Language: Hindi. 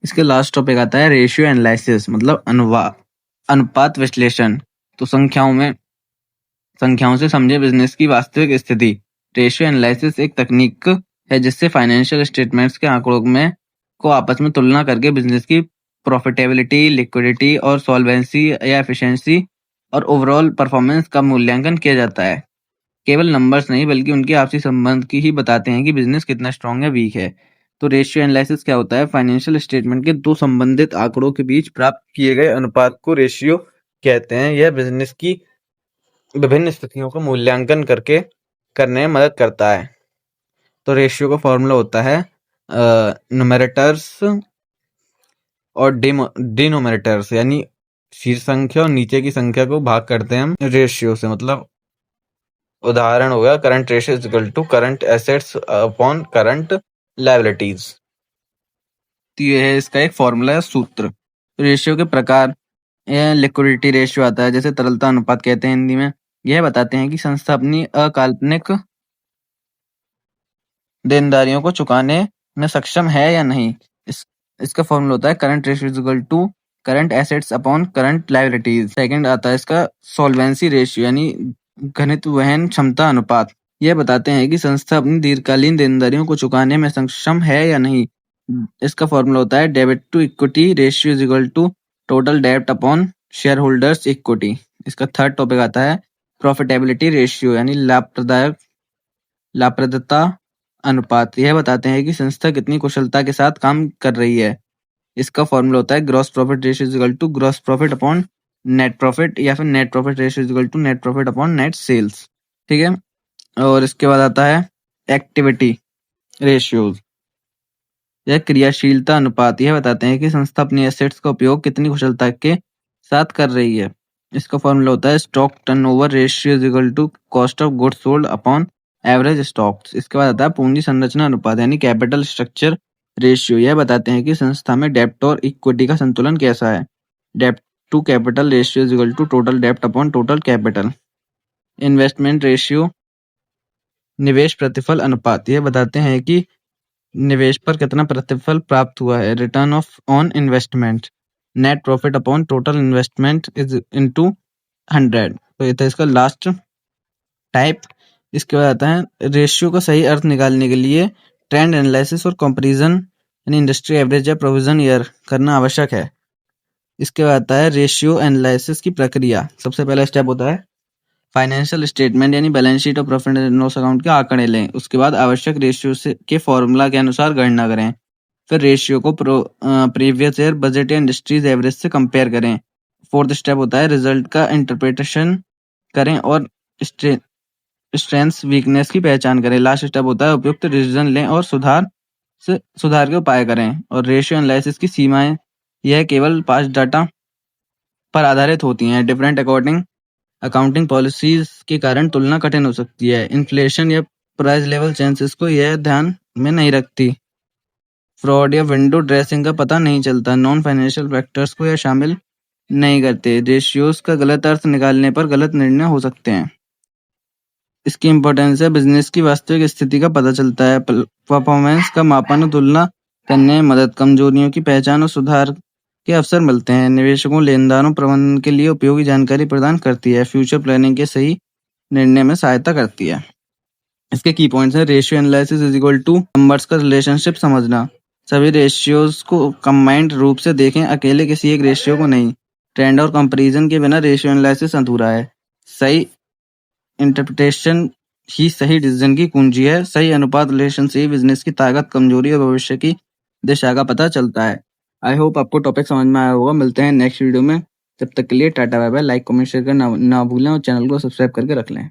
इसके लास्ट टॉपिक आता है रेशियो एनालिसिस, मतलब अनुपात विश्लेषण। तो संख्याओं से समझे बिजनेस की वास्तविक स्थिति। रेशियो एनालिसिस एक तकनीक है जिससे फाइनेंशियल स्टेटमेंट्स के आंकड़ों में को आपस में तुलना करके बिजनेस की प्रॉफिटेबिलिटी, लिक्विडिटी और सॉल्वेंसी या एफिशिएंसी और ओवरऑल परफॉर्मेंस का मूल्यांकन किया जाता है। केवल नंबर्स नहीं बल्कि उनके आपसी संबंध की ही बताते हैं कि बिजनेस कितना स्ट्रांग या वीक है। तो रेशियो एनालिसिस क्या होता है? फाइनेंशियल स्टेटमेंट के दो संबंधित आंकड़ों के बीच प्राप्त किए गए अनुपात को रेशियो कहते हैं। यह बिजनेस की विभिन्न स्थितियों का मूल्यांकन करने में मदद करता है। तो रेशियो का फॉर्मूला होता है न्यूमरेटर्स और डिनोमिनेटर्स, यानी शीर्ष संख्या और नीचे की संख्या को भाग करते हैं हम रेशियो से। मतलब उदाहरण हो गया current ratio is equal to current assets upon current liabilities. तो ये है इसका एक फॉर्मूला है, सूत्र। रेशियो के प्रकार, लिक्विडिटी रेशियो आता है, जैसे तरलता अनुपात कहते हैं हिंदी में। यह बताते हैं कि संस्था अपनी अकाल्पनिक देनदारियों को चुकाने में सक्षम है या नहीं। इसका फॉर्मूला होता है current ratio is equal to current assets upon current liabilities. Second आता है इसका सॉल्वेंसी रेशियो, यानी घनित्व वहन क्षमता अनुपात। यह बताते हैं कि संस्था अपनी दीर्घकालीन देनदारियों को चुकाने में सक्षम है या नहीं। इसका फॉर्मूला होता है debit to equity ratio is equal to total डेब्ट अपॉन शेयर होल्डर्स इक्विटी। इसका थर्ड टॉपिक आता है प्रॉफिटेबिलिटी रेशियो, यानी लाभप्रदता अनुपात। यह बताते हैं कि संस्था कितनी कुशलता के साथ काम कर रही है। इसका फॉर्मूला होता है gross profit ratio is equal to gross profit upon net profit, या फिर net profit ratio is equal to net profit upon net sales. ठीक है। और इसके बाद आता है एक्टिविटी रेशियोज, यह क्रियाशीलता अनुपात। यह बताते हैं कि संस्था अपनी एसेट्स का उपयोग कितनी कुशलता के साथ कर रही है। इसका फॉर्मूला होता है stock turnover ratio is equal to cost of goods sold upon average stocks. इसके बाद आता है पूंजी संरचना अनुपात, यानी कैपिटल स्ट्रक्चर रेशियो। यह बताते हैं कि संस्था में डेब्ट और इक्विटी का संतुलन कैसा है। डेब्ट to capital ratio is equal to total डेब्ट upon total capital. Investment ratio, निवेश प्रतिफल अनुपात। यह बताते हैं कि निवेश पर कितना प्रतिफल प्राप्त हुआ है। Return on investment. Net profit upon total investment is into 100। तो ये था इसका लास्ट टाइप। इसके बाद आता है रेशियो का सही अर्थ निकालने के लिए ट्रेंड एनालिसिस और कंपैरिजन, यानी इंडस्ट्री एवरेज या प्रोविजन ईयर करना आवश्यक है। इसके बाद आता है रेशियो एनालिसिस की प्रक्रिया। सबसे पहला स्टेप होता है फाइनेंशियल स्टेटमेंट, यानी बैलेंस शीट और प्रॉफिट एंड लॉस अकाउंट के आंकड़े लें। उसके बाद आवश्यक रेशियो से के फॉर्मूला के अनुसार गणना करें। फिर रेशियो को प्रीवियस ईयर बजट या इंडस्ट्रीज एवरेज से कंपेयर करें। फोर्थ स्टेप होता है रिजल्ट का इंटरप्रिटेशन करें और स्ट्रेंथ्स वीकनेस की पहचान करें। लास्ट स्टेप होता है उपयुक्त डिसीजन लें और सुधार के उपाय करें। और रेशियो एनालिसिस की सीमाएं, यह केवल 5 डाटा पर आधारित होती हैं। डिफरेंट अकाउंटिंग पॉलिसीज के कारण तुलना कठिन हो सकती है। इन्फ्लेशन या प्राइस लेवल चेंजेस को यह ध्यान में नहीं रखती। फ्रॉड या विंडो ड्रेसिंग का पता नहीं चलता। नॉन फाइनेंशियल फैक्टर्स को यह शामिल नहीं करते। रेशियोज का गलत अर्थ निकालने पर गलत निर्णय हो सकते हैं। इसकी इंपॉर्टेंस है बिजनेस की वास्तविक स्थिति का पता चलता है। परफॉर्मेंस का मापन और तुलना करने में मदद, कमजोरियों की पहचान और सुधार के अवसर मिलते हैं। निवेशकों, लेनदारों, प्रबंधन के लिए उपयोगी जानकारी प्रदान करती है। फ्यूचर प्लानिंग के सही निर्णय में सहायता करती है। इसके की पॉइंट्स हैं ratio analysis is equal two numbers का रिलेशनशिप समझना। सभी रेशियोज को कंबाइंड रूप से देखें, अकेले किसी एक रेशियो को नहीं। ट्रेंड और कंपैरिजन के बिना रेशियो एनालिसिस अधूरा है। सही इंटरप्रिटेशन ही सही डिसीजन की कुंजी है। सही अनुपात रिलेशन से ही बिजनेस की ताकत, कमजोरी और भविष्य की दिशा का पता चलता है। आई होप आपको टॉपिक समझ में आया होगा। मिलते हैं नेक्स्ट वीडियो में। जब तक के लिए tata bye bye. Like comment share करना ना भूलें और चैनल को सब्सक्राइब करके रख लें।